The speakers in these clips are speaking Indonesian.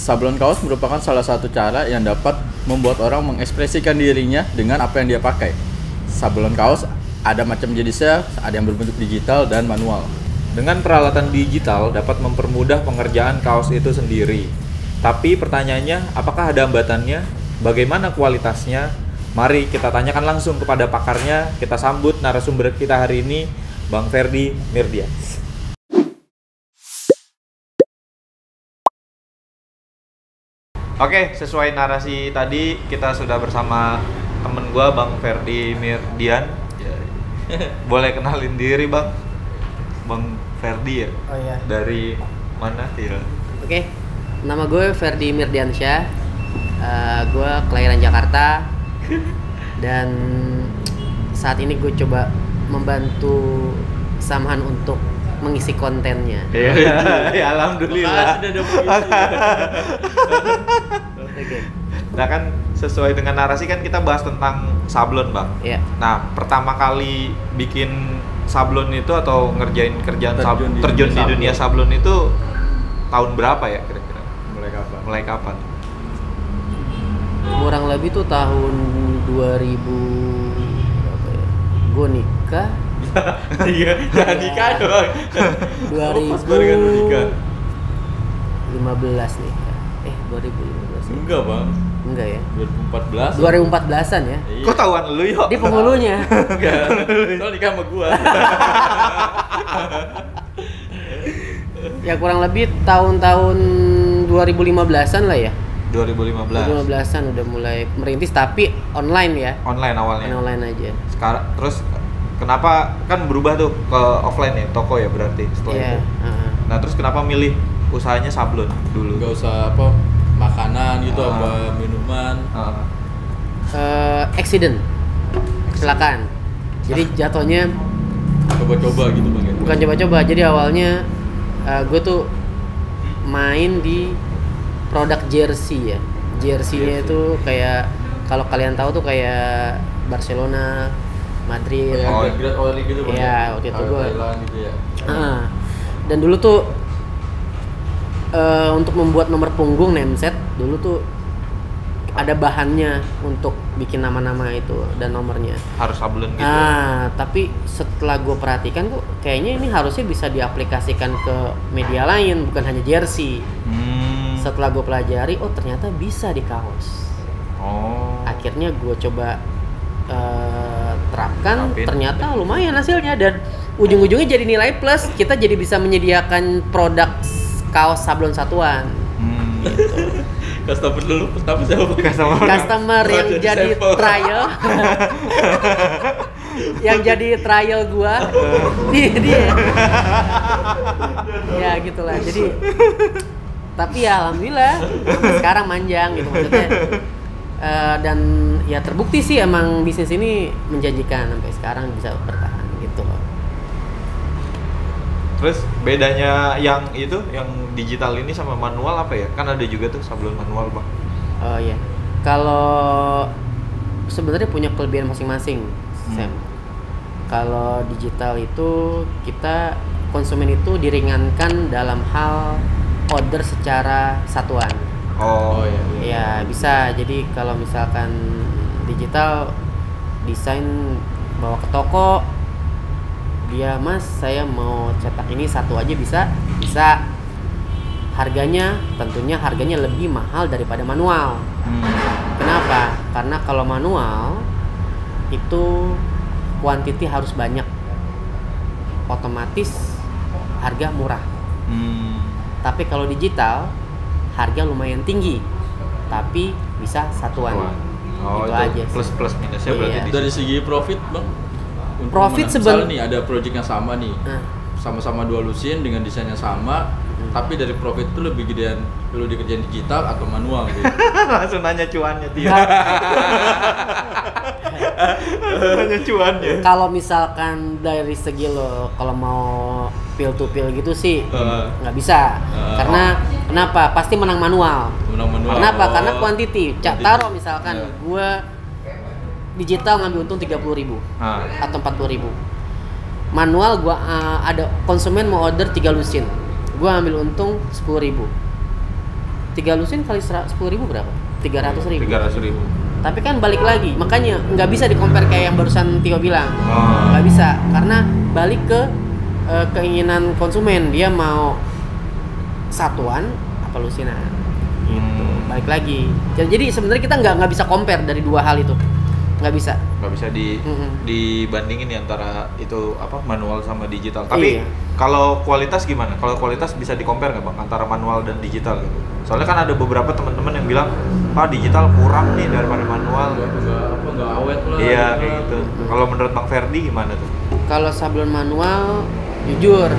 Sablon kaos merupakan salah satu cara yang dapat membuat orang mengekspresikan dirinya dengan apa yang dia pakai. Sablon kaos ada macam jenisnya, ada yang berbentuk digital dan manual. Dengan peralatan digital dapat mempermudah pengerjaan kaos itu sendiri. Tapi pertanyaannya, apakah ada hambatannya? Bagaimana kualitasnya? Mari kita tanyakan langsung kepada pakarnya. Kita sambut narasumber kita hari ini, Bang Ferdy Mirdian. Oke, sesuai narasi tadi kita sudah bersama temen gua Bang Ferdy Mirdian. Boleh kenalin diri Bang? Bang Ferdy ya? Oh iya. Dari mana? Ya. Oke, nama gue Ferdy Mirdiansyah. Gue kelahiran Jakarta dan saat ini gue coba membantu Samhan untuk mengisi kontennya. Ya, alhamdulillah. Sudah ada begitu. Oke. Nah kan sesuai dengan narasi kan kita bahas tentang sablon Bang. Iya. Nah pertama kali bikin sablon itu atau ngerjain kerjaan terjun di dunia sablon itu tahun berapa ya kira-kira? Mulai kapan? Kurang lebih tuh tahun 2000 berapa ya? Gue nikah. Iya, jangan nikah doang. 2015 nikah. 2015 ya? Enggak bang, Enggak ya? 2014. 2014an ya? Iya. Kok tahuan lu yuk? Dia penghulunya. Enggak, soalnya nikah sama gua. Ya kurang lebih tahun-tahun 2015an lah ya. 2015. 2015an udah mulai merintis tapi online ya. Online awalnya. Online aja. Sekarang terus kenapa kan berubah tuh ke offline ya, toko ya berarti setelah Iya. itu. Nah terus kenapa milih usahanya sablon dulu? Enggak usah apa makanan gitu, apa minuman. Accident. Kecelakaan. Jadi jatuhnya Coba-coba gitu bang. bukan coba-coba. Jadi awalnya gue tuh main di produk jersey ya. Jersey-nya itu kayak kalau kalian tahu tuh kayak Barcelona, Madrid. Grade oli gitu bang. Iya, waktu itu gue. Thailand gitu ya. Dan dulu tuh untuk membuat nomor punggung nameset dulu tuh ada bahannya untuk bikin nama-nama itu dan nomornya. Harus sablon gitu. Tapi setelah gue perhatikan kok kayaknya ini harusnya bisa diaplikasikan ke media lain bukan hanya jersey. Setelah gue pelajari, oh ternyata bisa di kaos. Akhirnya gue coba terapkan, ternyata lumayan hasilnya dan ujung-ujungnya jadi nilai plus. Kita jadi bisa menyediakan produk kaos sablon satuan. Gitu. Customer dulu pertama siapa? Customer yang jadi trial. Yang jadi trial gua dia. Ya gitulah. Jadi tapi ya alhamdulillah sampai sekarang manjang gitu maksudnya. Dan ya terbukti sih emang bisnis ini menjanjikan sampai sekarang bisa bertahan gitu loh. Terus bedanya yang itu, yang digital ini sama manual apa ya? Kan ada juga tuh sablon manual Bang. Oh iya. Kalau sebenarnya punya kelebihan masing-masing, Sam. Kalau digital itu kita konsumen itu diringankan dalam hal order secara satuan. Oh iya. Ya bisa. Jadi kalau misalkan digital desain bawa ke toko, dia mas saya mau cetak ini satu aja bisa. Harganya tentunya lebih mahal daripada manual. Kenapa? Karena kalau manual itu quantity harus banyak, otomatis harga murah. Tapi kalau digital harga lumayan tinggi, tapi bisa satuan. Itu aja. Plus minusnya berarti Iya. Dari segi profit bang. Profit sebenarnya nih ada project yang sama nih. Nah. Sama-sama dua lusin dengan desain yang sama, tapi dari profit itu lebih gedean lu dikerjain digital atau manual gitu. Langsung nanya cuannya dia. Nanya cuannya. Kalau misalkan dari segi lo kalau mau peel to peel gitu sih nggak bisa. Karena kenapa? Pasti menang manual. Kenapa? Karena quantity. Taruh misalkan gua digital ngambil untung 30.000 atau 40.000. Manual gua ada konsumen mau order 3 lusin. Gua ambil untung 10.000. 3 lusin kali 10.000 berapa? 300.000. 300.000. Tapi kan balik lagi, makanya nggak bisa di-compare kayak yang barusan Tio bilang. Oh. Nggak bisa, karena balik ke keinginan konsumen, dia mau satuan apa lusinan. Gitu. Balik lagi. Jadi sebenarnya kita nggak bisa compare dari dua hal itu. Nggak bisa. Nggak bisa dibandingin ya antara itu apa manual sama digital. Tapi Iya. kalau kualitas gimana? Kalau kualitas bisa di-compare nggak Bang antara manual dan digital gitu? Soalnya kan ada beberapa teman-teman yang bilang, digital kurang nih daripada manual. Nggak awet lah. Iya kayak gitu. Kalau menurut Bang Ferdi gimana tuh? Kalau sablon manual, jujur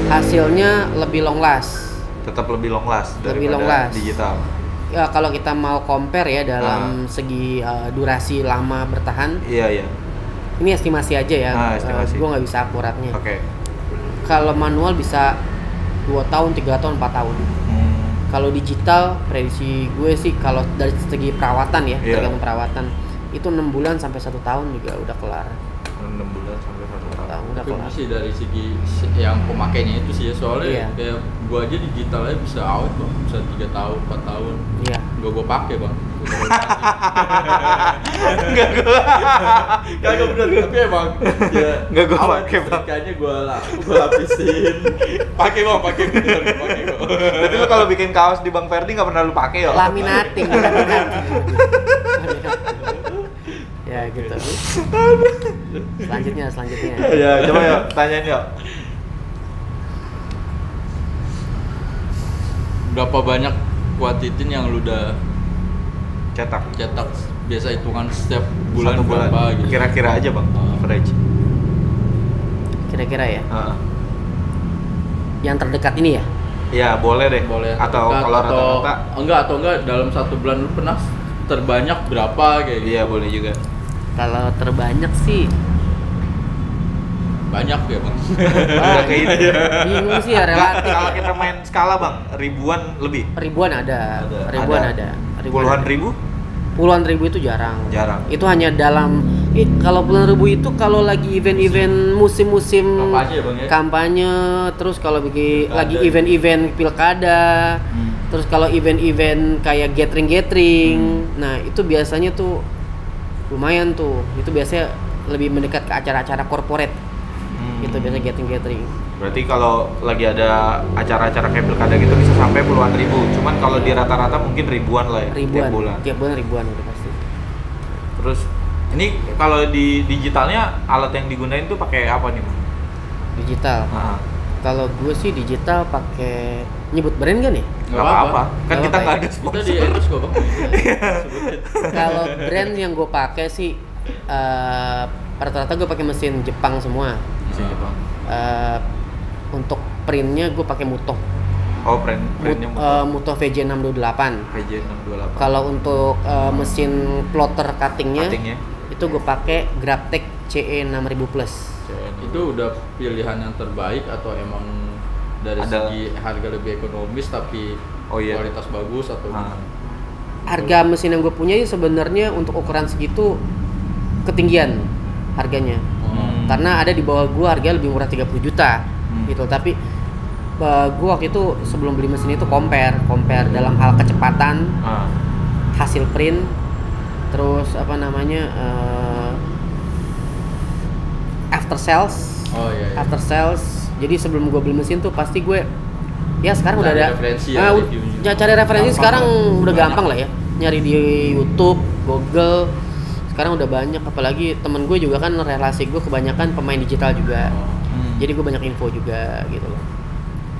hasilnya lebih long last. Tetap lebih long last Lebih long daripada last. digital. Ya kalau kita mau compare ya dalam segi durasi lama bertahan, Iya. ini estimasi aja ya. Estimasi. Gue nggak bisa akuratnya. Oke. Kalau manual bisa 2 tahun, 3 tahun, 4 tahun. Kalau digital, prediksi gue sih kalau dari segi perawatan ya, Iya. tergantung perawatan, itu 6 bulan sampai 1 tahun juga udah kelar. 6 bulan sampai 1 tahun. Udah Tapi kelar. sih dari segi yang pemakainya itu sih ya, soalnya Iya. kayak gua aja digital aja bisa awet bang, bisa 3 tahun, 4 tahun. Iya. Gua pakai bang. Kagak bener. Tapi emang ya Nggak gua awet, pakai, Bang. setrikanya gua lapisin. Pakai bang, pakai bener, pakai kok. Berarti lu kalau bikin kaos di Bang Ferdi nggak pernah lu pakai ya? Laminating. Ya gitu. Selanjutnya. Ya, coba ya tanyain ya. Berapa banyak kuantitin yang lu udah Cetak. cetak? Biasa hitungan setiap bulan 1 bulan. berapa gitu. Kira-kira aja Bang, average. Kira-kira ya. Heeh. Yang terdekat ini ya. Ya, boleh deh. Boleh. Atau Atau- kalau rata-rata atau enggak dalam 1 bulan lu pernah terbanyak berapa kayak gitu? iya boleh juga. Kalau terbanyak sih Banyak ya bang. Udah kayak itu. bingung sih ya, Nggak, relatif. kalau kita main skala Bang, ribuan lebih. Ribuan ada. Puluhan ribu? Puluhan ribu itu jarang. Jarang. Itu hanya dalam kalau puluhan ribu itu kalau lagi event-event musim-musim Kampanye ya, Bang, ya? kampanye, terus kalau Pilkada. lagi event-event pilkada, terus kalau event-event kayak gathering, nah itu biasanya tuh lumayan tuh. Itu biasanya lebih mendekat ke acara-acara corporate. Gitu biasanya gathering. Berarti kalau lagi ada acara-acara kayak pilkada gitu bisa sampai puluhan ribu. Cuman kalau di rata-rata mungkin ribuan lah ya tiap bulan. Tiap bulan ribuan udah pasti. Terus ini kalau di digitalnya alat yang digunain tuh pakai apa nih Bang? Digital. Nah, Kalau gue sih digital pakai nyebut brand kan nih? nggak apa-apa. Kan Nggak kita apa-apa nggak ya. ada Kita sponsor. di endorse kok bang. Sebutin. Kalau brand yang gue pakai sih rata-rata gue pakai mesin Jepang semua. Sini, Bang. Untuk printnya gue pakai Mutoh. Oh, brandnya Mutoh VJ628. VJ628. Kalau untuk mesin plotter cuttingnya itu gue pakai Graptec CE6000 Plus. Itu udah pilihan yang terbaik atau emang dari segi harga lebih ekonomis tapi kualitas bagus atau gimana? Harga mesin yang gue punya ini sebenarnya untuk ukuran segitu ketinggian harganya. Karena ada di bawah gue harga lebih murah 30 juta gitu. Tapi gue waktu itu sebelum beli mesin itu compare dalam hal kecepatan, hasil print, terus apa namanya after sales. After sales. Jadi sebelum gue beli mesin tuh pasti gue ya sekarang udah ada referensi ya, cari referensi sekarang udah gampang lah ya, nyari di YouTube, Google. Sekarang udah banyak, apalagi temen gue juga kan relasi gue kebanyakan pemain digital juga. Jadi gue banyak info juga gitu loh.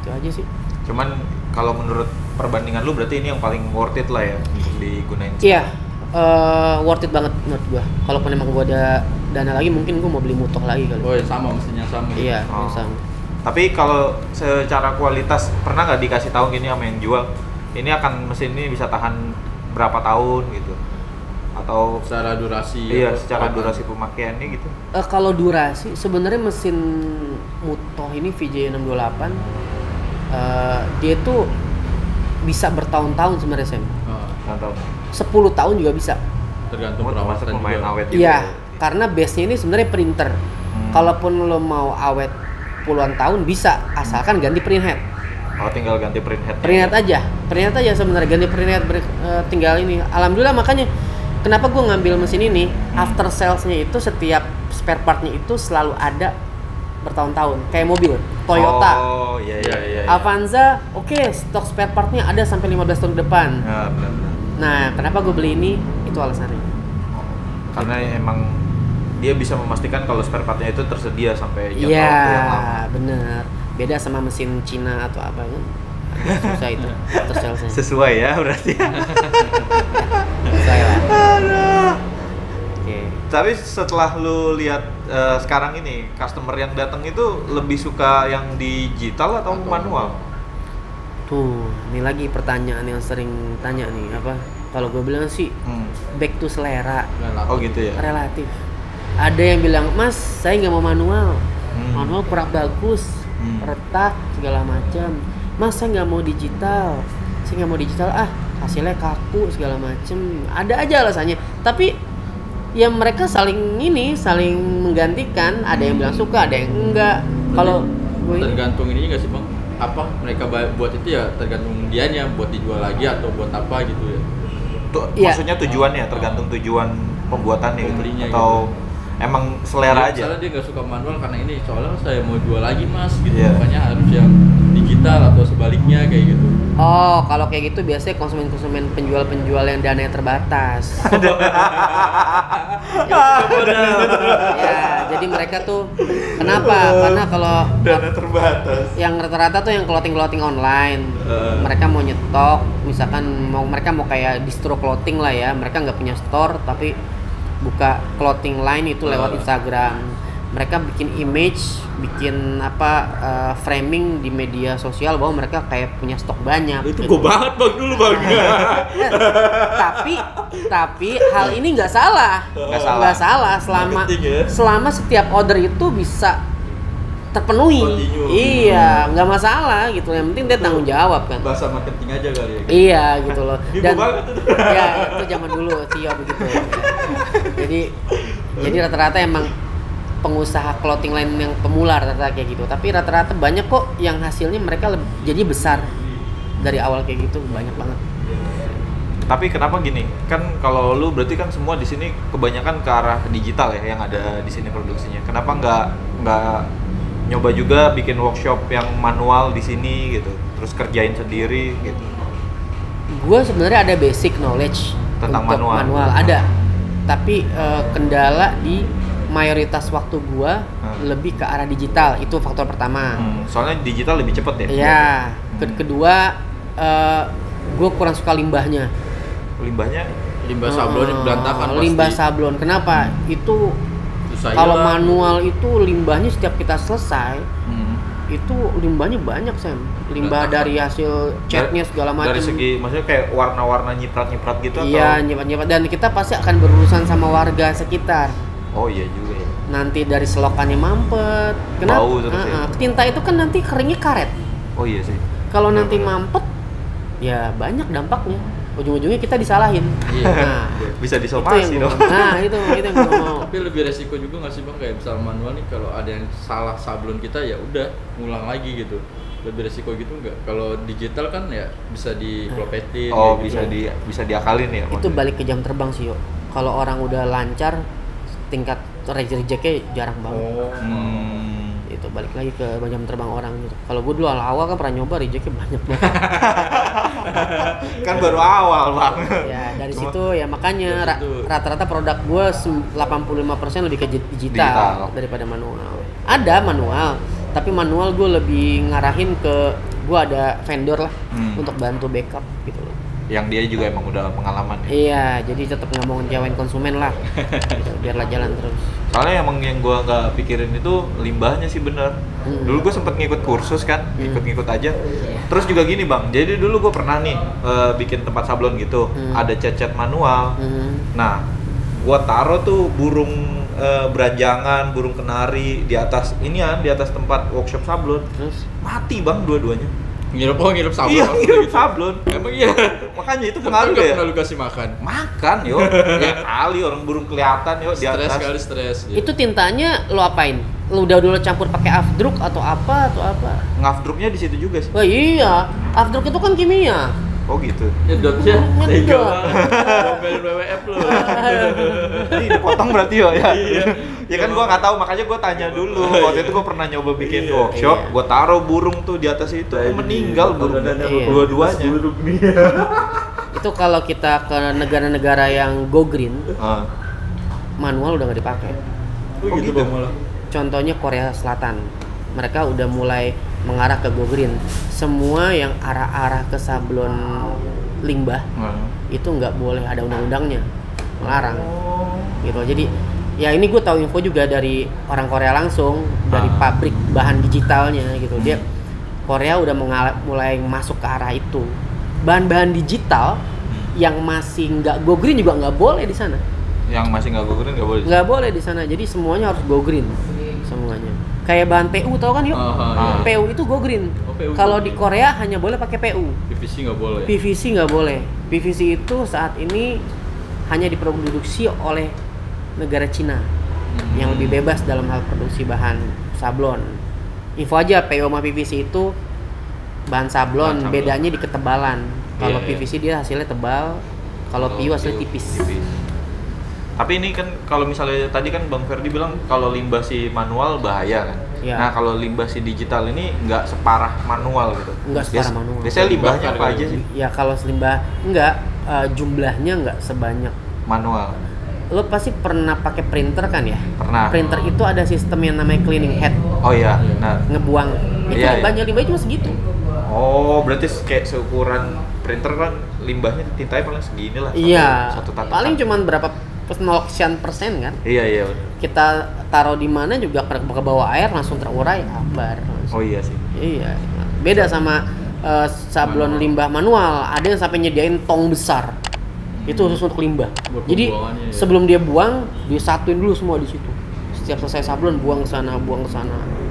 Itu aja sih. Cuman kalau menurut perbandingan lu berarti ini yang paling worth it lah ya untuk digunain. Iya, worth it banget menurut gue. Kalaupun emang gue ada dana lagi mungkin gue mau beli Mutoh lagi kali. Oh ya sama, mesinnya sama. Iya, sama. Tapi kalau secara kualitas pernah nggak dikasih tahu gini sama yang jual, ini akan mesin ini bisa tahan berapa tahun gitu? Atau secara durasi? Iya, secara durasi pemakaiannya gitu. Kalau durasi sebenarnya mesin Mutoh ini VJ628 dia tuh bisa bertahun-tahun sebenarnya Sam. Nggak tahu. 10 tahun juga bisa. Tergantung Termasuk perawatan pemain juga. awet juga. Iya, karena base-nya ini sebenarnya printer. Kalaupun lo mau awet puluhan tahun bisa, asalkan ganti print head. Oh, tinggal ganti printhead. Printhead aja sebenarnya, ganti printhead tinggal ini. Alhamdulillah, makanya kenapa gue ngambil mesin ini, after salesnya itu setiap spare partnya itu selalu ada bertahun-tahun, kayak mobil Toyota. Oh iya. Avanza, oke, stok spare partnya ada sampai 15 tahun ke depan. Ya, benar. Nah, kenapa gue beli ini? Itu alasannya. Karena emang dia bisa memastikan kalau spare partnya itu tersedia sampai jangka Iya, waktu yang lama. bener. Beda sama mesin Cina atau apa kan. Susah itu after salesnya. Sesuai ya berarti. Susah lah. Oke. Tapi setelah lu lihat sekarang ini customer yang datang itu lebih suka yang digital atau manual? Tuh, ini lagi pertanyaan yang sering tanya nih, apa? Kalau gue bilang sih back to selera. Oh gitu ya. Relatif. Ada yang bilang, "Mas, saya nggak mau manual. Manual kurang bagus, retak segala macam. Mas, saya nggak mau digital. Saya nggak mau digital, hasilnya kaku segala macam." Ada aja alasannya. Tapi ya mereka saling menggantikan. Ada yang bilang suka, ada yang enggak. Kalau gue tergantung ininya nggak sih bang? Apa mereka buat itu ya tergantung dianya, buat dijual lagi atau buat apa gitu ya? Iya. Maksudnya tujuannya tergantung tujuan pembuatannya gitu, Pembelinya atau emang selera aja. Misalnya dia nggak suka manual karena ini, soalnya saya mau jual lagi mas gitu, Iya. makanya harus yang digital atau sebaliknya kayak gitu. Oh, kalau kayak gitu biasanya konsumen penjual yang dananya terbatas. Ya, jadi mereka tuh kenapa? Karena kalau Dana terbatas. yang rata-rata tuh yang clothing online, mereka mau nyetok, misalkan mereka mau kayak distro clothing lah ya, mereka nggak punya store tapi buka clothing line itu lewat Instagram. Mereka bikin image, bikin framing di media sosial bahwa mereka kayak punya stok banyak. Itu gue banget bang dulu bang. tapi hal ini nggak salah. Nggak salah selama setiap order itu bisa terpenuhi. Continue. Iya, nggak masalah gitu. Yang penting dia tanggung jawab kan. Bahasa marketing aja kali ya. Iya gitu loh. Ibu banget tuh. Ya itu zaman dulu Tio begitu. Jadi rata-rata emang pengusaha clothing line yang pemula rata-rata kayak gitu. Tapi rata-rata banyak kok yang hasilnya mereka jadi besar dari awal kayak gitu, banyak banget. Tapi kenapa gini? Kan kalau lu berarti kan semua di sini kebanyakan ke arah digital ya yang ada di sini produksinya. Kenapa nggak nyoba juga bikin workshop yang manual di sini gitu, terus kerjain sendiri gitu? Gue sebenarnya ada basic knowledge Tentang untuk manual. ada, tapi kendala di mayoritas waktu gue lebih ke arah digital, itu faktor pertama. Soalnya digital lebih cepet ya? Iya. Kedua, gue kurang suka limbahnya. Limbahnya? Limbah sablon yang berantakan pasti. Limbah sablon, kenapa? Itu Susah kalau hilang. manual itu limbahnya setiap kita selesai itu limbahnya banyak Sam. Limbah Berantakan. dari hasil catnya segala macam. Dari segi maksudnya kayak warna-warna nyiprat-nyiprat gitu Iya, atau? nyepat-nyepat, dan kita pasti akan berurusan sama warga sekitar. Oh iya juga ya. Nanti dari selokannya mampet. Kenapa? Bau terus ya? Tinta itu kan nanti keringnya karet. Oh iya sih. Kalau nanti mampet, ya banyak dampaknya. Ujung-ujungnya kita disalahin. Iya. Nah, Bisa itu disomasi yang dong. itu yang gue mau. Tapi lebih resiko juga nggak sih bang, kayak misal manual nih kalau ada yang salah sablon kita ya udah ngulang lagi gitu. Lebih resiko gitu nggak? Kalau digital kan ya bisa diplopetin. Oh kayak gitu. bisa diakalin ya? Itu maksudnya? balik ke jam terbang sih, yo. Kalau orang udah lancar, tingkat rejectnya jarang banget. Oh. Itu balik lagi ke jam terbang orang gitu. Kalau gue dulu awal kan pernah nyoba, rejectnya banyak banget. Kan baru awal bang. Ya dari situ ya makanya Dari situ. rata-rata produk gue 85% lebih ke digital Digital. daripada manual. Ada manual, tapi manual gue lebih ngarahin ke gue ada vendor lah untuk bantu backup gitu loh. Yang dia juga emang udah pengalaman ya. Iya, jadi tetap nggak mau ngecewain konsumen lah, gitu, biarlah jalan terus. Soalnya emang yang gua nggak pikirin itu limbahnya sih bener. Dulu gua sempet ngikut kursus kan, ngikut-ngikut aja. Terus juga gini bang, jadi dulu gua pernah nih bikin tempat sablon gitu, ada cat-cat manual. Nah, gua taruh tuh burung beranjangan, burung kenari di atas inian, di atas tempat workshop sablon. Terus Mati bang dua-duanya. Ngirup sablon. Iya, maksudnya ngirup gitu. sablon. Emang iya. Makanya itu Tapi pengaruh nggak ya. pernah lu kasih makan. Makan yo. Ya kali orang burung kelihatan yo di Stres atas. kali stres. Ya. Itu tintanya lo apain? Lo udah dulu campur pakai afdruk atau apa? Ngafdruknya di situ juga sih. Wah iya, afdruk itu kan kimia. Oh gitu. Nyedotnya Nyedot. tega banget. Domelin WWF lu. Ini dipotong berarti yo ya. Iya. Ya kan gua nggak tahu makanya gua tanya dulu. Waktu itu gua pernah nyoba bikin workshop, Iya. gua taruh burung tuh di atas itu, meninggal burung Iya. dua-duanya. Itu kalau kita ke negara-negara yang go green, Ah. manual udah nggak dipakai. Oh gitu Bang malah. Contohnya Korea Selatan, mereka udah mulai mengarah ke go green. Semua yang arah-arah ke sablon limbah itu nggak boleh, ada undang-undangnya melarang. Gitu. Jadi ya ini gue tahu info juga dari orang Korea langsung, dari pabrik bahan digitalnya gitu. Dia Korea udah mulai masuk ke arah itu. Bahan-bahan digital yang masih nggak go green juga nggak boleh di sana. Yang masih nggak gugurin nggak boleh. Nggak boleh di sana. Jadi semuanya harus go green semuanya. Kayak bahan PU tau kan yuk? Iya. PU itu go green. Oh, PU Kalau go di green. Korea hanya boleh pakai PU. PVC nggak boleh. PVC nggak boleh. PVC itu saat ini hanya diproduksi oleh negara Cina yang lebih bebas dalam hal produksi bahan sablon. Info aja, PU sama PVC itu bahan sablon, Bahan sablon. bedanya di ketebalan. Kalau Iya, iya. PVC dia hasilnya tebal, kalau PU hasilnya tipis. Tapi ini kan kalau misalnya tadi kan Bang Ferdi bilang kalau limbah si manual bahaya kan. Iya. Nah kalau limbah si digital ini nggak separah manual gitu. Nggak separah manual. Biasanya limbahnya Bakar apa kali. aja sih? Ya kalau limbah enggak, jumlahnya enggak sebanyak. Manual. Lo pasti pernah pakai printer kan ya? Pernah. Printer itu ada sistem yang namanya cleaning head, Oh iya. Nah. ngebuang. Itu Iya, limbahnya cuma segitu. Oh berarti kayak seukuran printer kan limbahnya tintanya paling segini lah. Iya. Satu tatakan. Paling cuman berapa persen kan? Iya bener. Kita taruh di mana juga ke bawah air langsung terurai abar. Oh iya sih. Iya. Beda sama sablon Manual. limbah manual. Ada yang sampai nyediain tong besar. Itu khusus untuk limbah. Buat Jadi pembuangannya ya. sebelum dia buang, disatuin dulu semua di situ. Setiap selesai sablon buang ke sana,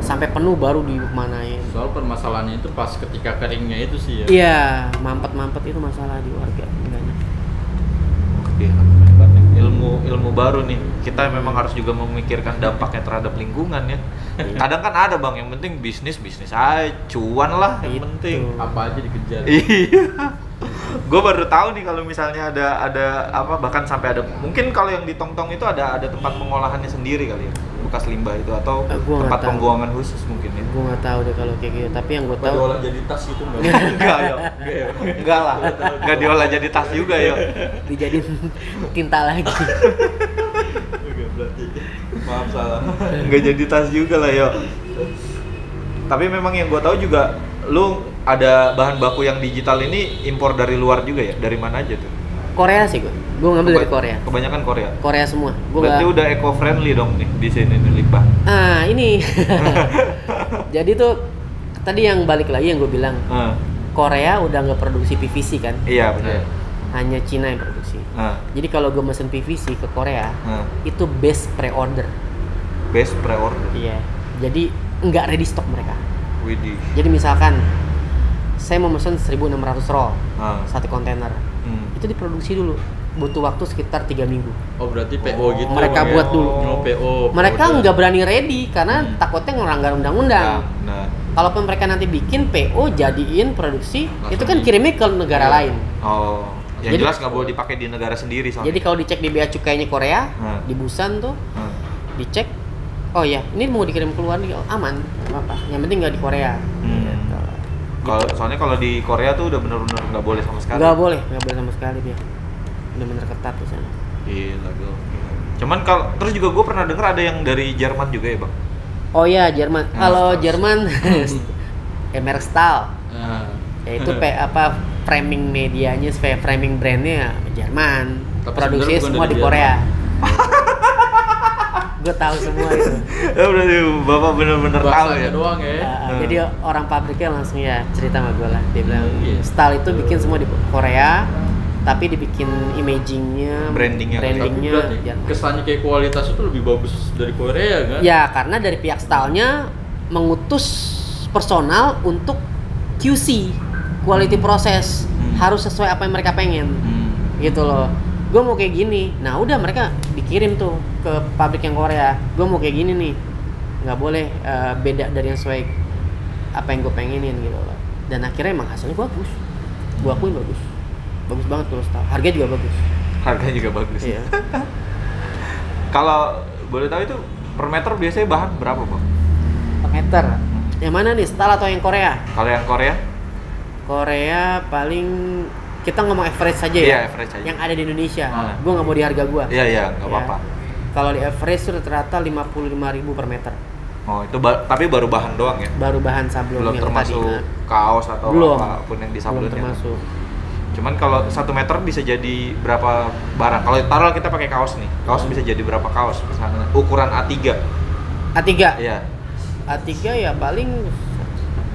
sampai penuh baru dimanain. Soal permasalahannya itu pas ketika keringnya itu sih ya. Iya, mampet-mampet itu masalah di warga enggaknya. Oke. Ilmu baru nih. Kita memang harus juga memikirkan dampaknya terhadap lingkungan ya. Kadang kan ada Bang, yang penting bisnis aja, cuan lah yang Itu. penting. Apa aja dikejar. Iya. Gue baru tahu nih kalau misalnya ada apa, bahkan sampai ada mungkin kalau yang di Tongtong itu ada tempat pengolahannya sendiri kali ya, bekas limbah itu, atau Gua nggak tempat tahu. pembuangan khusus mungkin ya. Gue nggak tahu deh kalau kayak gitu, tapi yang gue Apa tahu diolah jadi tas gitu enggak? Enggak ya. Enggak lah. Enggak diolah jadi tas juga ya. dijadiin tinta lagi. Oke, berarti. Maaf salah. Enggak jadi tas juga lah ya. Tapi memang yang gue tahu juga lu ada bahan baku yang digital ini impor dari luar juga ya? Dari mana aja tuh? Korea sih gue ngambil dari Korea. Kebanyakan Korea. Korea semua. Gue Berarti nggak. udah eco friendly dong nih di sini nih limbah. Ah ini. Jadi tuh tadi yang balik lagi yang gue bilang, Korea udah nggak produksi PVC kan? Iya benar. Hanya Cina yang produksi. Nah, Jadi kalau gue mesen PVC ke Korea, itu base pre-order. base pre-order. Iya. Jadi nggak ready stock mereka. Widih. Jadi misalkan saya mau mesen 1.600 roll satu kontainer, itu diproduksi dulu, butuh waktu sekitar 3 minggu. Oh, berarti PO gitu. Mereka Bang, ya? buat dulu. Oh, PO. Mereka order. nggak berani ready karena takutnya ngelanggar undang-undang. Nah, Kalaupun mereka nanti bikin PO jadiin produksi, Langsung itu kan di- kirimnya ke negara lain. oh, yang Jadi- jelas nggak boleh dipakai di negara sendiri soalnya. Jadi kalau dicek di bea cukainya Korea, Hmm. di Busan tuh Hmm. dicek, oh ya ini mau dikirim keluar nih, oh, aman, nggak apa. Yang penting nggak di Korea. Hmm. Gitu. Soalnya kalau di Korea tuh udah bener-bener nggak boleh sama sekali. Nggak boleh sama sekali dia. Bener-bener ketat di sana. Gila, gila. Cuman kalau terus juga gue pernah dengar ada yang dari Jerman juga ya Bang. Oh ya Jerman. Nah, Kalau Stals. Jerman, Emer Stahl, Nah, yaitu framing medianya, framing brandnya Jerman. Tapi Produksinya sebenarnya bukan semua dari di Korea. Gue tahu semua itu. Ya berarti Bapak bener-bener tahu bahasanya ya. doang ya. Jadi orang pabriknya langsung ya cerita sama gue lah. Dia bilang Iya. Stahl itu bikin semua di Korea, tapi dibikin imagingnya, Brandingnya. Tapi brandingnya berarti Jerman. kesannya kayak kualitas itu lebih bagus dari Korea kan? Ya karena dari pihak Stahlnya mengutus personal untuk QC, quality process, harus sesuai apa yang mereka pengen. Gitu loh. Gue mau kayak gini. Nah, udah mereka dikirim tuh ke pabrik yang Korea. Gue mau kayak gini nih. Nggak boleh beda dari yang sesuai apa yang gue pengenin gitu loh. Dan akhirnya emang hasilnya bagus. Gue akuin bagus. Bagus banget terus tahu. Harga juga bagus. Harganya juga bagus. Iya. Kalau boleh tahu itu per meter biasanya bahan berapa, Bang? Per meter. Yang mana nih, STAL atau yang Korea? Kalau yang Korea? Korea paling kita ngomong average saja ya. Iya, average aja. Yang ada di Indonesia. Ah. Gue nggak mau di harga gue. Iya, nggak apa-apa. Kalau di average itu rata-rata 55.000 per meter. Oh, itu tapi baru bahan doang ya? Baru bahan sablon Belum yang termasuk tadi. kaos atau Belum. apapun yang di Belum sablonnya. termasuk. Cuman kalau 1 meter bisa jadi berapa barang? Kalau taruh kita pakai kaos nih, kaos bisa jadi berapa kaos? Misalnya ukuran A3. A3. Iya. A3 ya paling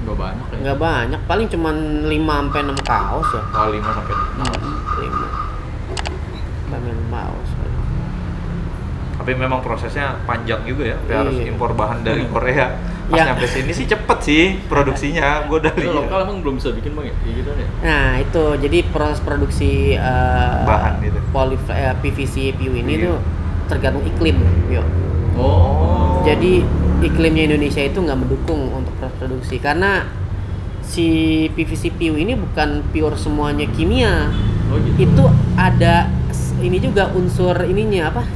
Nggak banyak ya. nggak banyak, paling cuman 5-6 kaos ya. Kalau 5 sampai 5 sampai 6 kaos. Tapi memang prosesnya panjang juga ya. Tapi harus Iya. impor bahan dari Korea. Pas Ya. nyampe sini sih cepet sih produksinya. Gue udah Kalau lihat. lokal emang belum bisa bikin bang ya? Kayak gitu ya. Nah itu jadi proses produksi Bahan gitu. PVC PU ini Iya. tuh tergantung iklim, yo. Oh. Jadi iklimnya Indonesia itu nggak mendukung untuk proses produksi karena si PVC PU ini bukan pure semuanya kimia. Oh gitu. Itu ada ini juga unsur ininya apa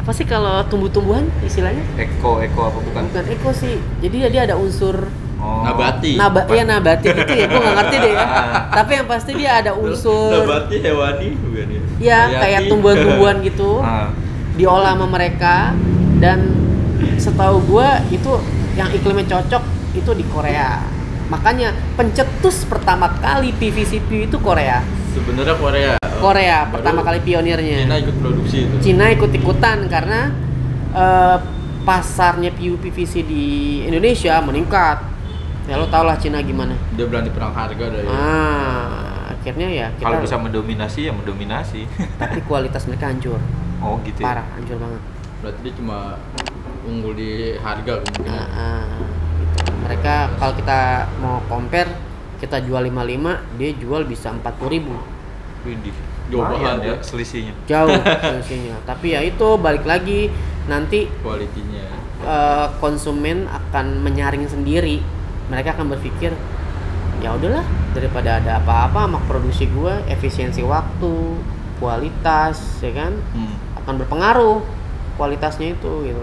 sih kalau tumbuh-tumbuhan istilahnya? Eko apa bukan? Bukan eko sih. Jadi dia ada unsur Oh. Nabati. nabati gitu ya. Gue nggak ngerti deh ya. Tapi yang pasti dia ada unsur Nabati hewani bukan ya? ya kayak Hayati. tumbuhan-tumbuhan gitu. Ah. Diolah sama mereka dan setahu gua itu yang iklimnya cocok itu di Korea. Makanya pencetus pertama kali PVC PU itu Korea. Sebenarnya Korea. Korea Baru pertama kali pionirnya. Cina ikut produksi itu. Cina ikut-ikutan karena pasarnya PU PVC di Indonesia meningkat. Ya lo tau lah Cina gimana. Dia berani perang harga dari. Akhirnya ya kita Kalau bisa mendominasi ya mendominasi. tapi kualitas mereka hancur. Oh gitu. Ya? Parah, hancur banget. Berarti dia cuma unggul di harga kemungkinan. Gitu. Mereka kalau kita mau compare kita jual 55, dia jual bisa 40.000. Widih. Jauh Lumayan banget ya ya. selisihnya. Jauh selisihnya. Tapi ya itu balik lagi nanti Kualitinya. konsumen akan menyaring sendiri. Mereka akan berpikir ya udahlah daripada ada apa-apa sama produksi gua, efisiensi waktu, kualitas, ya kan akan berpengaruh kualitasnya itu gitu.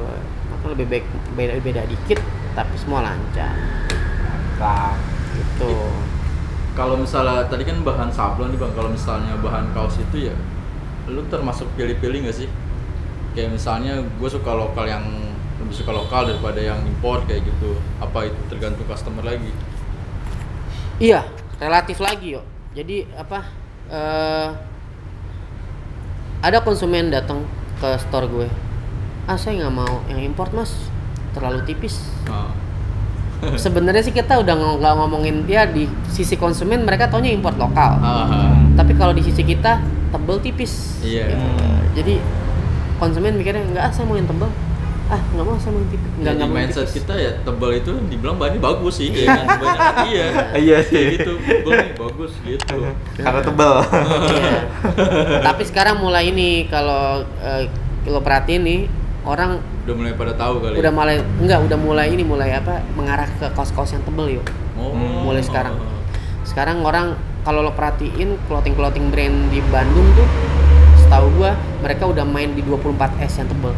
Maka lebih baik beda dikit tapi semua lancar. Nah, Gitu. Kalau misalnya tadi kan bahan sablon nih bang, kalau misalnya bahan kaos itu ya, lu termasuk pilih-pilih nggak sih? Kayak misalnya gue suka lokal yang lebih suka lokal daripada yang impor kayak gitu. Apa itu tergantung customer lagi? Iya, relatif lagi yo. Jadi apa? Ada konsumen datang ke store gue. Saya nggak mau yang import mas, terlalu tipis. Nah, Sebenarnya sih kita udah nggak ngomongin dia di sisi konsumen, mereka taunya import lokal. Tapi kalau di sisi kita tebel tipis. Iya. Gitu. Jadi konsumen mikirnya enggak, saya mau yang tebel. Nggak mau, saya mau yang tipis. Jadi Nggak mau yang mindset tipis. kita ya tebal itu dibilang bahannya bagus sih, ya kan? Banyak iya. Iya Kayak sih. gitu, tebal nih bagus gitu. Karena tebel. Iya. Tapi sekarang mulai ini kalau lo perhatiin nih orang Udah mulai pada tahu kali. udah mulai apa mengarah ke kaos-kaos yang tebel yuk. Oh. Mulai sekarang. Sekarang orang kalau lo perhatiin clothing brand di Bandung tuh setahu gua mereka udah main di 24S yang tebel.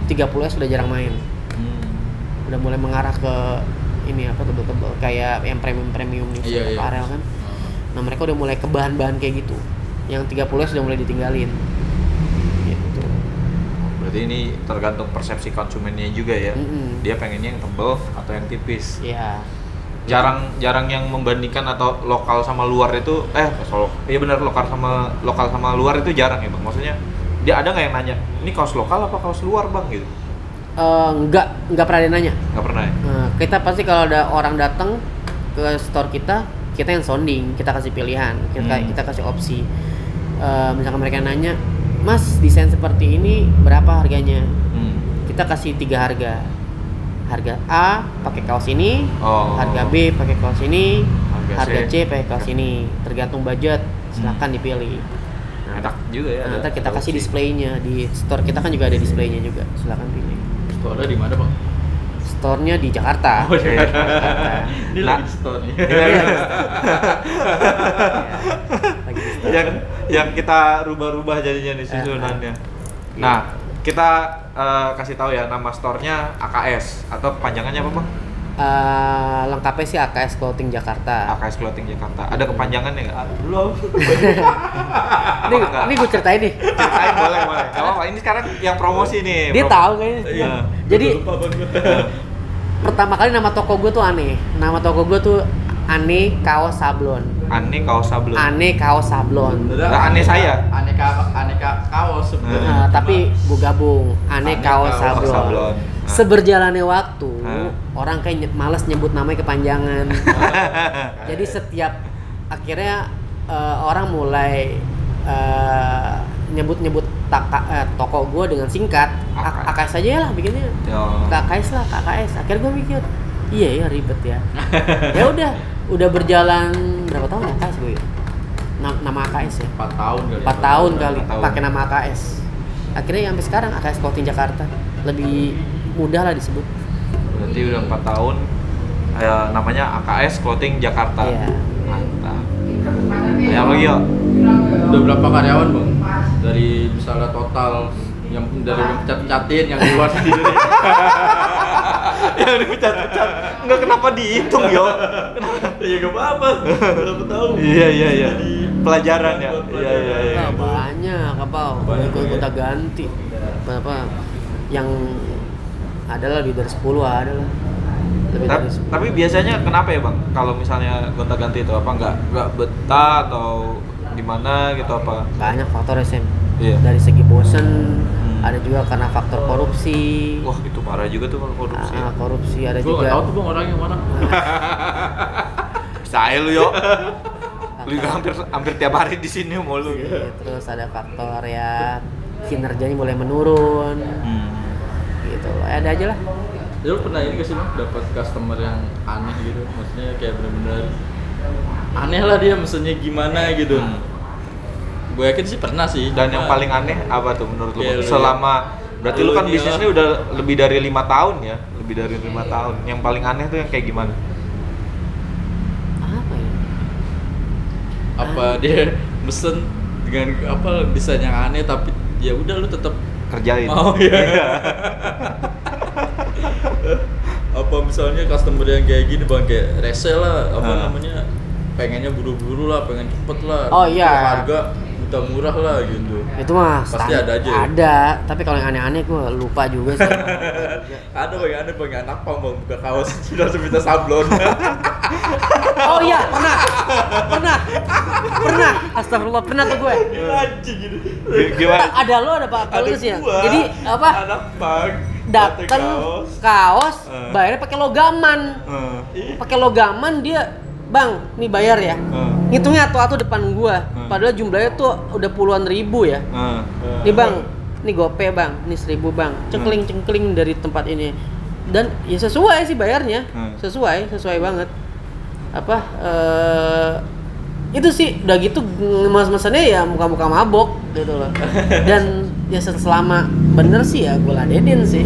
30S udah jarang main. Udah mulai mengarah ke ini apa tebel-tebel kayak yang premium nih Iya. Apparel kan. Nah, mereka udah mulai ke bahan-bahan kayak gitu. Yang 30S udah mulai ditinggalin. Gitu. Berarti ini tergantung persepsi konsumennya juga ya. Dia pengennya yang tebel atau yang tipis. Iya. Jarang yang membandingkan atau lokal sama luar itu iya benar lokal sama luar itu jarang ya bang. Maksudnya dia ada nggak yang nanya ini kaos lokal apa kaos luar bang gitu? Nggak pernah ada yang nanya. Nggak pernah ya? Kita pasti kalau ada orang datang ke store kita yang sounding, kita kasih pilihan, kita kasih opsi. Misalkan mereka nanya, Mas desain seperti ini berapa harganya? Kita kasih 3 harga. harga A pakai kaos ini, Oh. harga B pakai kaos ini, harga C. C pakai kaos ini, tergantung budget. Silakan dipilih. Nah, Enak juga ya. nanti kita ada kasih opsi. displaynya di store kita kan juga ada displaynya juga. Silakan pilih. Store di mana bang? Store-nya di Jakarta. Oh, Jakarta. Jakarta. Ini Nah. lagi di store nih. Iya. Lagi di store. yang kita rubah-rubah jadinya nih susunannya. Nah, kita kasih tahu ya nama store-nya AKS atau kepanjangannya apa bang? Lengkapnya sih AKS Clothing Jakarta. AKS Clothing Jakarta. Ada kepanjangannya nggak? Belum. Ini gue ceritain nih. Ceritain boleh. Gak apa-apa. Ini sekarang yang promosi nih. Dia tahu kayaknya. Iya. Jadi Lupa bang. pertama kali nama toko gue tuh aneh. Nama toko gue tuh Aneh Kaos Sablon. Aneh kaos sablon. Aneh Kaos Sablon. Nah, aneh saya. Aneka kaos sebenarnya. Tapi gue gabung Aneh Aneh Kaos Kaos Sablon. Sablon. Seberjalannya waktu, Ah. orang kayak males nyebut namanya kepanjangan. Jadi setiap akhirnya orang mulai nyebut-nyebut toko gue dengan singkat. AKS aja lah bikinnya. Yo. KKS lah, KKS. Akhirnya gue mikir, iya ya ribet ya. Ya udah berjalan berapa tahun ya AKS gue ya? Nama AKS ya? 4 tahun kali. 4 tahun kali 4 tahun. pakai nama AKS. Akhirnya sampai sekarang AKS Clothing Jakarta lebih mudah lah disebut. Berarti udah 4 tahun. Namanya AKS Clothing Jakarta. Iya. Mantap. Ya lagi yo. Udah berapa karyawan bang? Dari misalnya total yang dari yang pecat-pecatin yang keluar sendiri. Yang dipecat-pecat. Enggak kenapa dihitung yo. Ya gak apa-apa. Berapa tahun? Iya. Pelajaran ya. Iya. Banyak apa? Banyak, Gonta ganti. Apa? Yang adalah lebih dari 10 adalah. Lebih dari 10. Tapi biasanya kenapa ya bang? Kalau misalnya gonta-ganti itu apa nggak betah atau gimana gitu apa? Banyak faktor sih. Iya. Dari segi bosen, ada juga karena faktor korupsi. Wah itu parah juga tuh kalau korupsi. Korupsi ada Gue juga. gak tau tuh bang orangnya mana. Saya lu yo. Lu juga hampir tiap hari di sini mulu. Iya, terus ada faktor ya kinerjanya mulai menurun. Gitu loh. Ada aja lah. Ya lu pernah ini gak sih bang? Dapat customer yang aneh gitu? Maksudnya kayak bener-bener aneh lah dia mesennya gimana gitu. Gue yakin sih pernah sih. Dan yang paling aneh apa tuh menurut lu? Kayak Bang? lu Selama berarti lu kan dia- bisnisnya udah lebih dari 5 tahun ya, lebih dari 5 tahun. Yang paling aneh tuh yang kayak gimana? Apa ya? apa dia mesen dengan apa desain yang aneh tapi ya udah lu tetap Kerjain. mau ya. Apa misalnya customer yang kayak gini bang kayak resell lah apa namanya pengennya buru-buru lah pengen cepet lah Oh, iya. harga minta murah lah gitu. Itu mah Pasti ada aja ya? Ada, tapi kalau yang aneh-aneh gue lupa juga sih. Ada bang yang aneh bang yang anak pang bang buka kaos sudah langsung minta sablon. Oh iya, pernah. Astagfirullah, pernah tuh gue. Anjing gitu. Gimana? Ada lo, ada Pak Paulus ya. gua, Jadi apa? anak pang Datang kaos, bayarnya pakai logaman. Pakai logaman dia, Bang, nih bayar ya. Ngitungnya atu-atu depan gua. Padahal jumlahnya tuh udah puluhan ribu ya. Nih Bang, nih gope Bang, nih 1.000 Bang. Cengkling dari tempat ini. Dan ya sesuai sih bayarnya. Sesuai banget. Apa itu sih udah gitu mas-masannya ya muka-muka mabok gitu loh. Dan ya selama bener sih ya gue ladenin sih.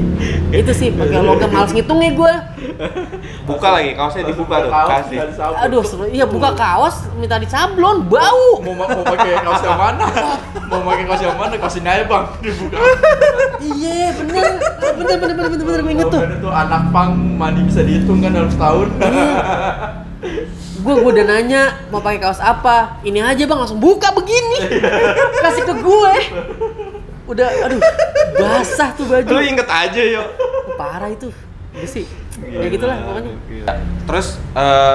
Itu sih pakai logam males ngitungnya gue. Buka lagi, kaosnya dibuka tuh. Kasih. Aduh, iya buka kaos minta disablon, bau. Mau pakai kaos yang mana? Mau pakai kaos yang mana? Kaosin aja bang, dibuka. Iya bener gue inget tuh. Itu anak pang mandi bisa dihitung kan dalam setahun. Gue udah nanya mau pakai kaos apa, ini aja bang langsung buka begini, kasih ke gue. Udah, aduh, basah tuh baju. Lu inget aja yo. Parah itu, udah sih. Ya gitulah pokoknya. Terus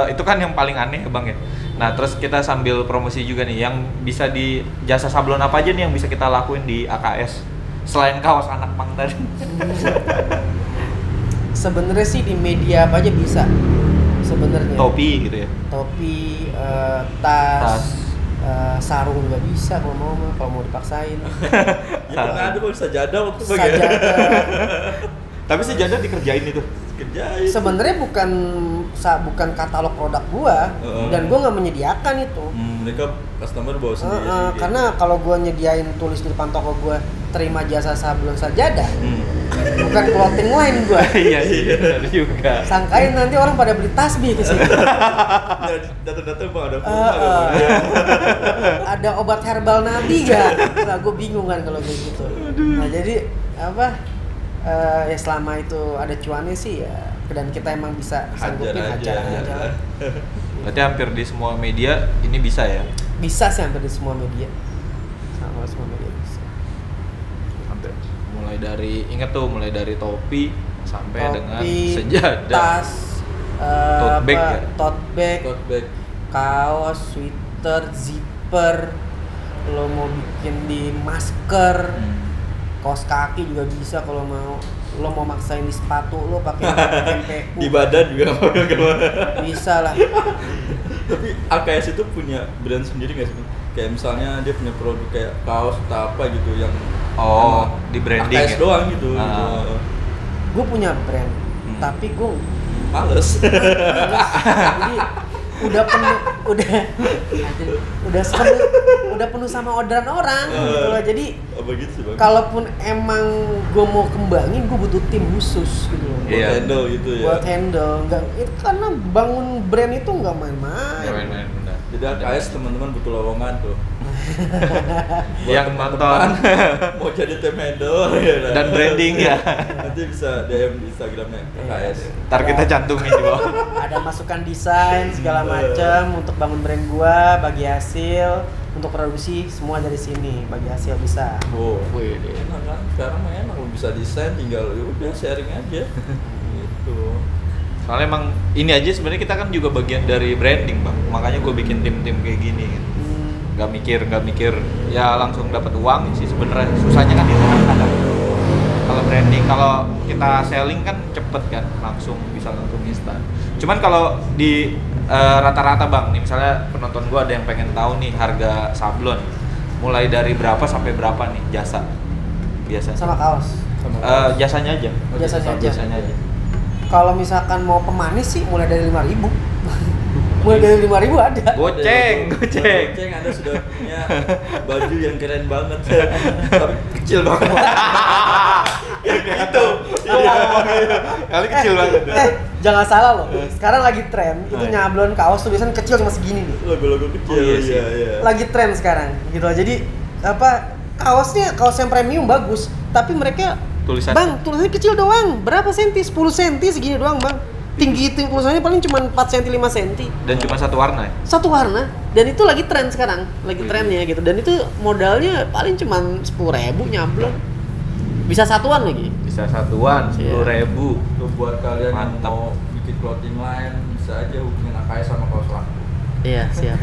itu kan yang paling aneh ya bang ya. Nah terus kita sambil promosi juga nih, yang bisa di jasa sablon apa aja nih yang bisa kita lakuin di AKS selain kaos anak pang tadi? Sebenarnya sih di media apa aja bisa. Sebenarnya. Topi gitu ya. Topi, Tas. tas, sarung nggak bisa kalau mau dipaksain. Gimana ada bang sajadah waktu bang ya? Sajadah. Tapi sejadah dikerjain itu. Kerjain. sebenarnya bukan katalog produk gua dan gua nggak menyediakan itu. Mereka customer bawa sendiri. Gitu. Karena kalau gua nyediain tulis di depan toko gua terima jasa sablon sajadah, bukan clothing line gua. Iya sih, benar juga. Sangkain nanti orang pada beli tasbih ke sini. Datang-datang bang ada Ada obat herbal nabi gak? Nah, gue bingung kan kalau kayak gitu. Nah jadi apa? Ya selama itu ada cuannya sih ya, dan kita emang bisa sanggupin hajar aja. Berarti hampir di semua media ini bisa ya? Bisa sih hampir di semua media. Sama semua media bisa. Hampir. Mulai dari topi sampai dengan Topi, sejadah, tas, tote bag ya? tote bag, kaos, sweater, zipper, lo mau bikin di masker, kaos kaki juga bisa kalau mau. Lo mau maksain di sepatu lo pakai MPU. di badan juga Bisa lah. Tapi AKS itu punya brand sendiri nggak sih? Kayak misalnya dia punya produk kayak kaos atau apa gitu yang di branding AKS ya? doang gitu. Gue punya brand, tapi gue Males. jadi udah penuh sama orderan orang gitu loh. Jadi Apa gitu sih bang? kalaupun emang gue mau kembangin, gue butuh tim khusus gitu loh. Buat Iya. handle gitu ya. Buat handle, nggak itu karena bangun brand itu nggak main-main. Main-main, benar. Jadi AKS teman-teman butuh lowongan tuh. Yang nonton Mau jadi tim handle ya, dan branding ya. Nanti bisa DM di Instagramnya AKS. Ntar kita cantumin di bawah. Ada masukan desain segala macam untuk bangun brand gua, bagi hasil, untuk produksi semua dari sini, bagi hasil bisa. Oh, Wih, enak kan? Sekarang mah enak, lu bisa desain, tinggal ya udah sharing aja. Gitu. Soalnya emang ini aja sebenarnya kita kan juga bagian dari branding bang, makanya gue bikin tim-tim kayak gini gitu. Gak mikir ya langsung dapat uang sih sebenarnya, susahnya kan itu kan kadang. Kalau branding, kalau kita selling kan cepet kan, langsung bisa langsung instan. Cuman kalau di rata-rata bang, nih misalnya penonton gue ada yang pengen tahu nih harga sablon, mulai dari berapa sampai berapa nih jasa biasanya? Sama kaos. Jasanya aja. Jasanya aja. Kalau misalkan mau pemanis sih mulai dari 5.000. Mulai dari 5.000 ada. Goceng. Goceng, Anda sudah punya baju yang keren banget. Tapi kecil banget. Itu. Kali kecil banget. Jangan salah loh. Sekarang lagi tren itu nyablon kaos tulisan kecil cuma segini nih. Logo-logo kecil. Oh, iya sih. Iya. Lagi tren sekarang gitu. Jadi apa kaosnya kaos yang premium bagus, tapi mereka Tulisan. Bang, tulisannya kecil doang. Berapa senti? 10 senti segini doang, Bang. Tinggi itu tulisannya paling cuma 4 cm 5 cm. Dan cuma satu warna ya? Satu warna. Dan itu lagi tren sekarang, lagi trennya gitu. Dan itu modalnya paling cuma 10.000 nyablon. Bisa satuan lagi. Bisa satuan, 10.000. Tuh buat kalian Mantap. yang mau bikin clothing line bisa aja hubungin AKS sama kaos laku. Iya, siap.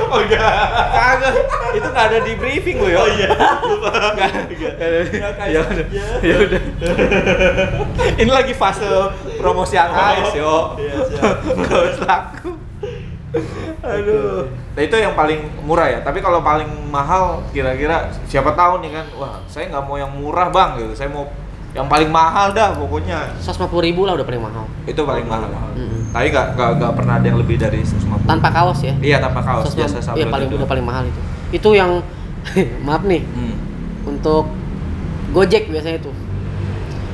Oh enggak. Kagak. Itu enggak ada di briefing lo ya. Oh iya. Ya udah. Ya udah. Ini lagi fase promosi AKS yo. Iya, siap. Kaos laku. Aduh. Nah itu yang paling murah ya. Tapi kalau paling mahal kira-kira siapa tahu nih kan. Wah, saya nggak mau yang murah bang gitu. Saya mau yang paling mahal dah pokoknya. 150.000 lah udah paling mahal. Itu paling mahal. Mm-mm. Tapi nggak pernah ada yang lebih dari 150. Tanpa kaos ya. Iya tanpa kaos. 150. Jasa Iya sablon paling itu. udah paling mahal itu. Itu yang maaf nih, untuk Gojek biasanya itu.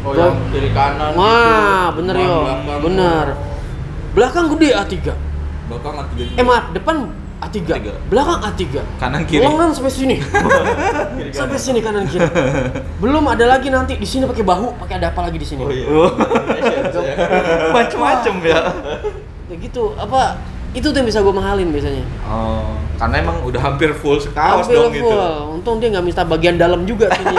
Oh, yang kiri kanan. Wah, gitu. bener Depan, yo. belakang. Bener. Belakang gede A3. Belakang A3 juga. Maaf, depan A3. A3. Belakang A3. Kanan kiri. Lengan sampai sini. Kiri Sampai kanan. sini kanan kiri. Belum ada lagi nanti di sini pakai bahu, pakai ada apa lagi di sini. Oh iya. Oh. Indonesia ya. Macem-macem ya. Ya gitu, apa itu tuh yang bisa gue mahalin biasanya. Oh, karena emang udah hampir full sekaos Hampir dong full. gitu. Untung dia nggak minta bagian dalam juga sini.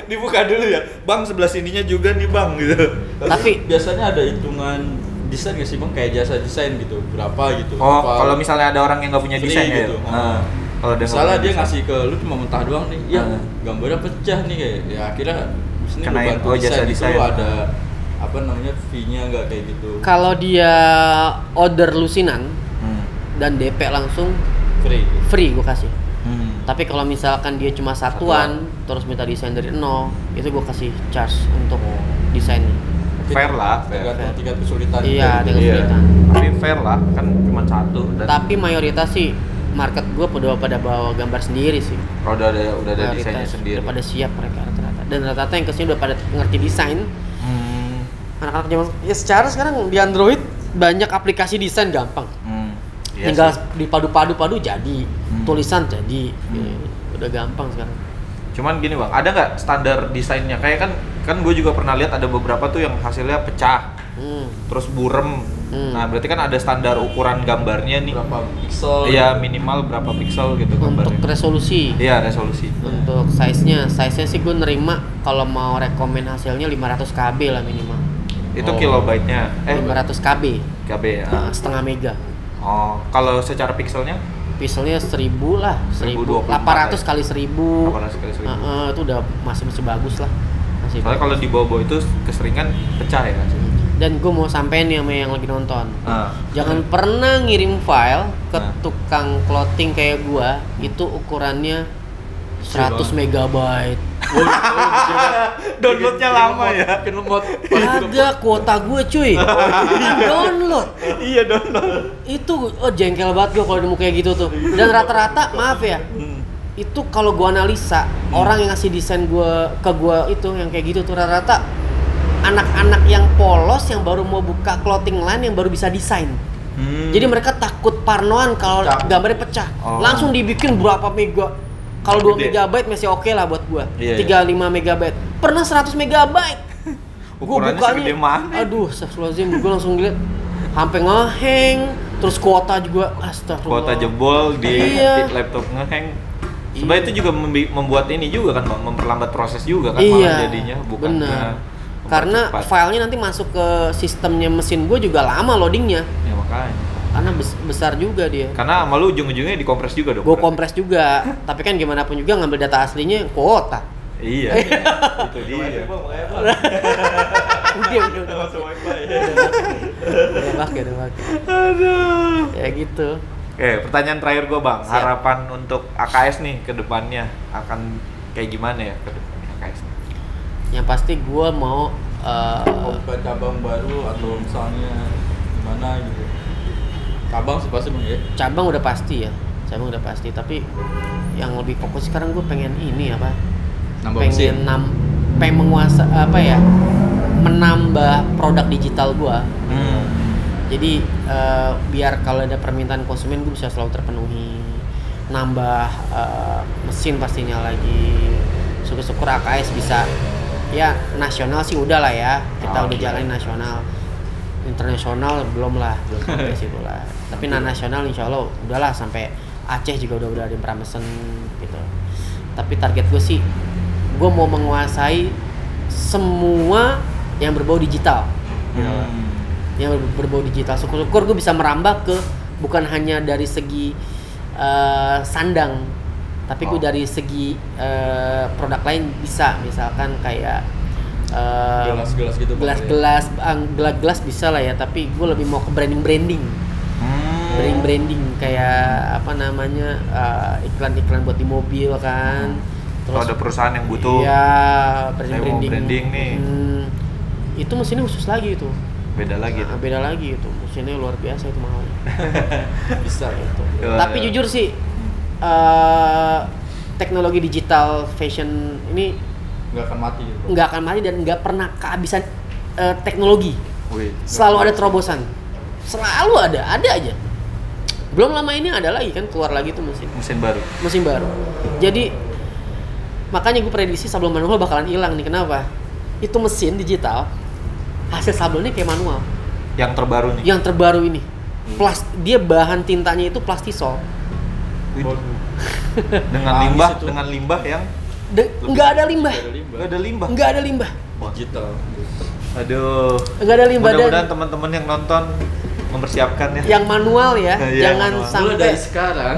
dibuka dulu ya. Bang sebelah sininya juga nih bang gitu. Tapi biasanya ada hitungan desain nggak sih bang, kayak jasa desain gitu berapa gitu. Oh, Apa kalau misalnya ada orang yang nggak punya free desain gitu. ya. Nah, kalau dia nggak Misalnya punya dia desain. ngasih ke lu cuma mentah doang nih, ya gambarnya pecah nih kayak, ya akhirnya di sini lu Kenain, bantu oh, jasa desain itu desain. ada apa namanya fee-nya nggak kayak gitu. kalau dia order lusinan Hmm. dan DP langsung Free. free gue kasih. Tapi kalau misalkan dia cuma satuan, terus minta desain dari nol, itu gue kasih charge untuk desainnya. Fair lah, fair. Tergantung tingkat kesulitan. Iya, dengan Iya. kesulitan. Tapi fair lah, kan cuma satu. Dan Tapi mayoritas sih market gue pada bawa gambar sendiri sih. udah ada Mayoritas desainnya sendiri. Udah pada siap mereka rata-rata. Dan rata-rata yang kesini udah pada ngerti desain. Anak-anak zaman ya secara sekarang di Android banyak aplikasi desain gampang. Iya Tinggal sih. dipadu-padu jadi, tulisan jadi. Udah gampang sekarang. Cuman gini bang, ada nggak standar desainnya? Kayak kan gue juga pernah lihat ada beberapa tuh yang hasilnya pecah, terus burem. Nah berarti kan ada standar ukuran gambarnya nih. Berapa pixel? Iya minimal berapa pixel gitu Untuk gambarnya. resolusi. Iya resolusi. Untuk size-nya sih gue nerima kalau mau rekomen hasilnya 500 KB lah minimal. Itu kilobyte-nya. 500 KB, KB ya. setengah mega. Oh, kalau secara pixelnya? Pixelnya 1000 lah, 1024 800 kali 1000. 800 kali 1000. Itu udah masih bagus lah. Masih Soalnya bagus. kalau di bawah-bawah itu keseringan pecah ya. Dan gue mau sampein nih sama yang lagi nonton. Ah. Jangan pernah ngirim file ke Nah. tukang clothing kayak gua, itu ukurannya 100 megabyte. Downloadnya lama ya. Bikin lemot. Ada kuota gue cuy. Download. Iya download. Itu jengkel banget gue kalau nemu kayak gitu tuh. Dan rata-rata maaf ya, itu kalau gua analisa orang yang ngasih desain ke gua itu yang kayak gitu tuh rata-rata anak-anak yang polos yang baru mau buka clothing line yang baru bisa desain. Jadi mereka takut parnoan kalau Pecah. gambarnya pecah. Oh. Langsung dibikin berapa mega. Kalau 2 Gede. megabyte masih oke lah buat gua. Iya, 35 megabyte. Pernah 100 megabyte. Gua Ukurannya segede mana? Aduh, astagfirullahaladzim, gua langsung lihat sampai ngeheng, terus kuota juga astagfirullah. Kuota jebol di Iya. laptop ngehang. Sebenarnya itu juga membuat ini juga kan Bang, memperlambat proses juga kan Iya, malah jadinya bukan bener. Karena mempercepat. filenya nanti masuk ke sistemnya mesin gue juga lama loadingnya. Ya makanya. Karena besar juga dia. Karena sama lu ujung-ujungnya dikompres juga dong. Gue berarti. kompres juga. Tapi kan gimana pun juga ngambil data aslinya kuota. Iya. Itu dia. Udah pakai. Aduh. Ya gitu. Oke, pertanyaan terakhir gue Bang, Siap. harapan untuk AKS nih ke depannya akan kayak gimana ya ke depannya AKS? Yang pasti gue mau Mau buka cabang baru atau misalnya gimana gitu. Cabang sih pasti bang ya. cabang udah pasti ya. Cabang udah pasti. Tapi yang lebih fokus sekarang gue pengen ini apa? Nambah mesin. pengen menguasa apa ya? Menambah produk digital gue. Jadi biar kalau ada permintaan konsumen gue bisa selalu terpenuhi. Nambah mesin pastinya lagi. Syukur-syukur AKS bisa ya nasional sih udah lah ya. Kita udah jalanin nasional. Internasional belum lah, belum sampai situ lah. Tapi nasional insya Allah udahlah sampai Aceh juga udah ada yang pernah mesen gitu. Tapi target gue sih gue mau menguasai semua yang berbau digital. Yang berbau digital. Syukur-syukur gue bisa merambah ke bukan hanya dari segi sandang, tapi gue dari segi produk lain bisa, misalkan kayak Gelas-gelas gitu, Bang, gelas bisa lah ya, tapi gue lebih mau ke branding branding kayak apa namanya iklan-iklan buat di mobil kan. Kalau ada perusahaan yang butuh, iya, saya mau branding nih. Itu mesinnya khusus lagi itu. Beda lagi tuh. Beda lagi itu, mesinnya luar biasa itu mahal. Bisa gitu. Tapi jujur sih teknologi digital fashion ini Nggak akan mati gitu. nggak akan mati dan nggak pernah kehabisan teknologi. Wih. Selalu ada terobosan, selalu ada aja. Belum lama ini ada lagi kan keluar lagi tuh Mesin baru. mesin baru. Jadi makanya gue prediksi sablon manual bakalan hilang nih. Kenapa? Itu mesin digital hasil sablonnya kayak manual. Yang terbaru nih. Yang terbaru ini dia bahan tintanya itu plastisol. Waduh. Dengan Habis limbah, itu. dengan limbah yang Nggak ada limbah. nggak ada limbah. Nggak ada limbah. Digital. Aduh. Nggak ada limbah. Mudah-mudahan Dan teman-teman yang nonton mempersiapkan ya. yang manual ya, Iya, jangan manual. Mulai sampai dari sekarang.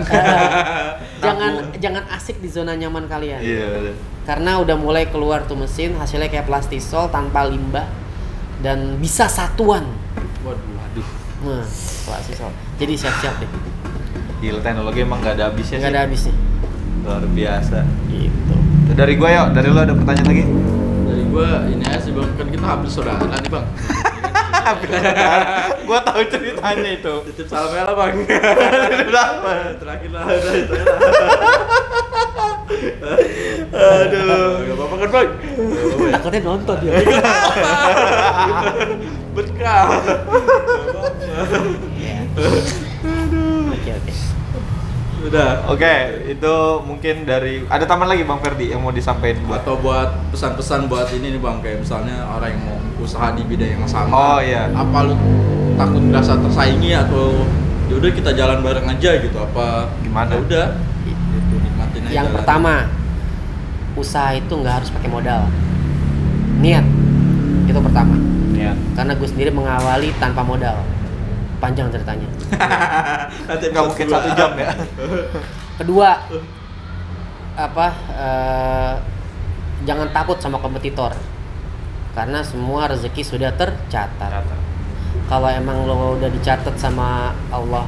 jangan asik di zona nyaman kalian. Iya. bener. Karena udah mulai keluar tuh mesin hasilnya kayak plastisol tanpa limbah dan bisa satuan. Waduh. Nah, plastisol. Jadi siap-siap deh. Gila, teknologi emang nggak ada habisnya Nggak sih. ada habisnya. Luar biasa. Gitu. Dari gue yuk, dari lo ada pertanyaan lagi? Dari gua ini aja sih bang, kan kita hampir saudara nih bang. Gue tahu ceritanya itu. Titip salamnya lah bang. Berapa? Terakhir lah, udah itu lah. Aduh. Gak apa-apa kan bang? Takutnya nonton ya. Berkah. Iya. Oke. Udah. Oke, itu mungkin dari ada tambahan lagi Bang Ferdi yang mau disampaikan buat Atau buat pesan-pesan buat ini nih bang, kayak misalnya orang yang mau usaha di bidang yang sama. Oh, iya. Apa lu takut merasa tersaingi atau yaudah kita jalan bareng aja gitu? Apa Gimana? Ya udah. Gitu, nikmatin aja. Yang jalan. pertama, usaha itu nggak harus pakai modal. Niat. Itu pertama. ya. Karena gue sendiri mengawali tanpa modal. Panjang ceritanya. Nanti Nggak mungkin 1 jam ya. Kedua, jangan takut sama kompetitor. Karena semua rezeki sudah tercatat. Kalau emang lo udah dicatat sama Allah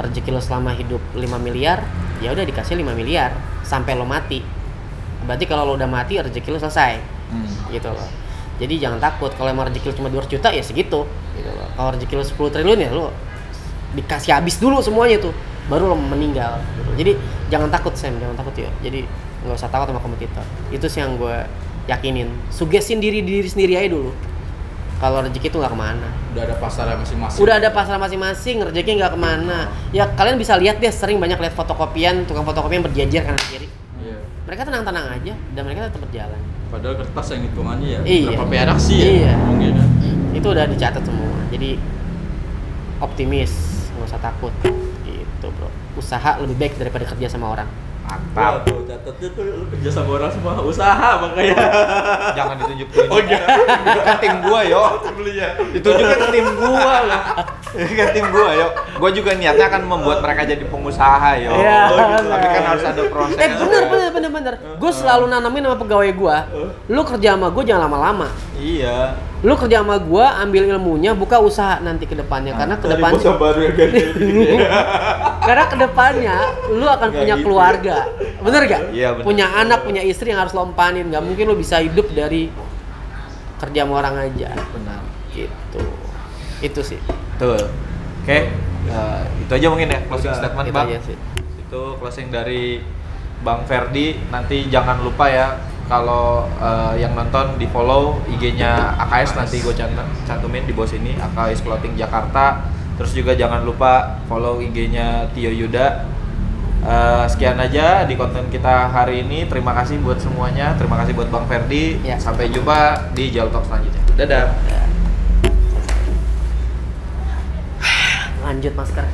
rezeki lo selama hidup 5 miliar, ya udah dikasih 5 miliar sampai lo mati. Berarti kalau lo udah mati rezeki lo selesai. Gitu loh. Jadi jangan takut, kalau emang rezeki lo cuma 200 juta ya segitu gitu loh. Kalau rezeki lo 10 triliun ya lo dikasih habis dulu semuanya tuh, baru lo meninggal gitu. Jadi jangan takut Sam, jangan takut ya. Jadi nggak usah takut sama kompetitor. Itu sih yang gue yakinin. Sugesin diri sendiri aja dulu. Kalau rezeki itu nggak kemana. Udah ada pasarnya masing-masing. Udah ada pasar masing-masing, rezeki nggak kemana. Ya kalian bisa lihat deh, sering banyak lihat fotokopian, tukang fotokopian berjejer kanan kiri. Iya. Mereka tenang-tenang aja dan mereka tetap berjalan. Padahal kertas yang hitungannya ya Iya. berapa perak sih ya? Iya. Mungkin ya. Itu udah dicatat semua. Jadi optimis, nggak usah takut. Gitu bro. Usaha lebih baik daripada kerja sama orang. Mantap. Tuh catatnya tuh lu kerja sama orang semua usaha makanya. Jangan ditunjuk-tunjuk. Oh iya. Kan tim gua yo. Beli ya. Ditunjukkan ke tim gua loh. Kan tim gua yo. Gua juga niatnya akan membuat mereka jadi pengusaha yo. Iya. Oh, gitu. Tapi kan harus ada proses. Bener. Gue selalu nanamin sama pegawai gue. Lu kerja sama gue jangan lama-lama. Iya. Lu kerja sama gue, ambil ilmunya, buka usaha nanti ke depannya. Karena ke depan, baru yang ganti. karena ke depannya lu akan Nggak punya gitu. keluarga. Bener gak? Iya, bener. Punya anak, punya istri yang harus lompanin. Gak mungkin lu bisa hidup dari kerja sama orang aja. Benar. Gitu. Itu sih. Betul. Oke. Itu aja mungkin ya closing Udah, statement Itu Bang. aja sih. Itu closing dari Bang Ferdi. Nanti jangan lupa ya kalau yang nonton di follow IG-nya AKS, nanti gue cantumin di bawah sini, AKS Clothing Jakarta. Terus juga jangan lupa follow IG-nya Tio Yuda. Sekian aja di konten kita hari ini. Terima kasih buat semuanya. Terima kasih buat Bang Ferdi. Ya. Sampai jumpa di Jal Talk selanjutnya. Dadah. Lanjut masker.